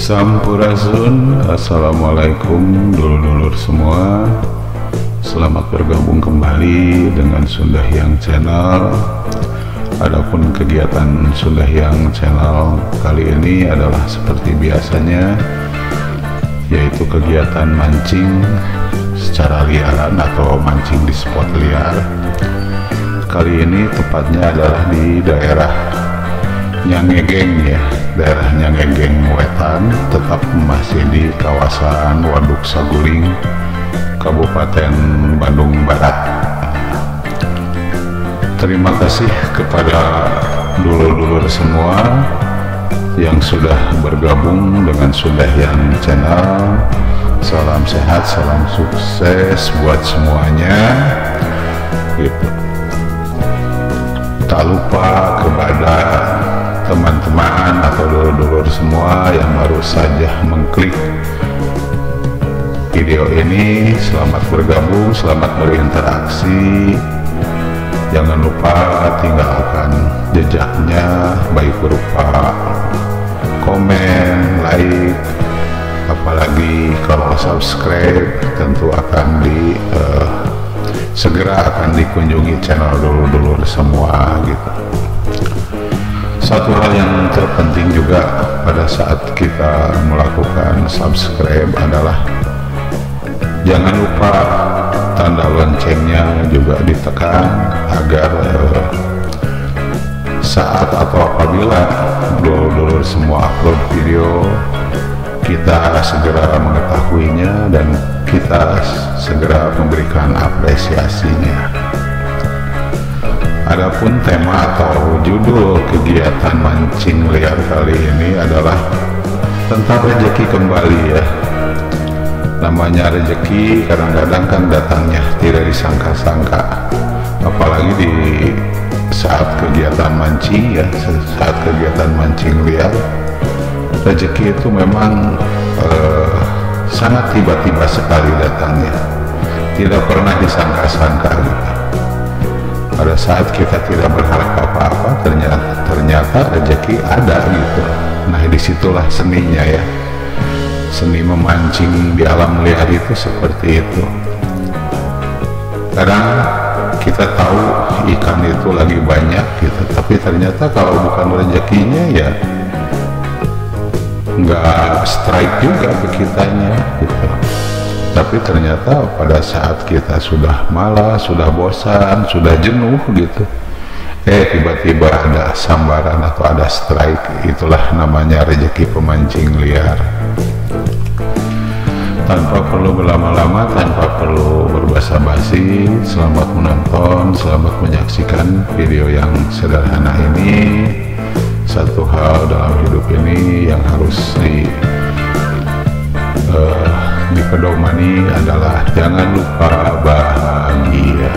Sampurasun, assalamualaikum dulur-dulur semua. Selamat bergabung kembali dengan Sunda Hyang Channel. Adapun kegiatan Sunda Hyang Channel kali ini adalah seperti biasanya, yaitu kegiatan mancing secara liaran atau mancing di spot liar. Kali ini tepatnya adalah di daerah Nyangegeng ya, daerah Nyangegeng Wetan, tetap masih di kawasan Waduk Saguling, Kabupaten Bandung Barat. Terima kasih kepada dulur-dulur semua yang sudah bergabung dengan Sunda Hyang Channel. Salam sehat, salam sukses buat semuanya gitu. Tak lupa kepada teman-teman atau dulur-dulur semua yang baru saja mengklik video ini, selamat bergabung, selamat berinteraksi. Jangan lupa tinggalkan jejaknya, baik berupa komen, like, apalagi kalau subscribe tentu akan segera akan dikunjungi channel dulur-dulur semua gitu. Satu hal yang terpenting juga pada saat kita melakukan subscribe adalah jangan lupa tanda loncengnya juga ditekan agar saat atau apabila dulur-dulur semua upload video, kita segera mengetahuinya dan kita segera memberikan apresiasinya. Adapun tema atau judul kegiatan mancing liar kali ini adalah tentang rezeki kembali ya. Namanya rezeki kadang-kadang kan datangnya tidak disangka-sangka, apalagi di saat kegiatan mancing ya, saat kegiatan mancing liar, rezeki itu memang sangat tiba-tiba sekali datangnya, tidak pernah disangka-sangka gitu. Pada saat kita tidak berharap apa-apa, ternyata rezeki ada gitu. Nah, disitulah seninya ya, seni memancing di alam liar itu seperti itu. Kadang kita tahu ikan itu lagi banyak gitu, tapi ternyata kalau bukan rezekinya ya nggak strike juga ke kitanya gitu. Tapi ternyata pada saat kita sudah malas, sudah bosan, sudah jenuh gitu, tiba-tiba ada sambaran atau ada strike. Itulah namanya rezeki pemancing liar. Tanpa perlu berlama-lama, tanpa perlu berbasa-basi, selamat menonton, selamat menyaksikan video yang sederhana ini. Satu hal dalam hidup ini yang harus dipedomani adalah jangan lupa bahagia.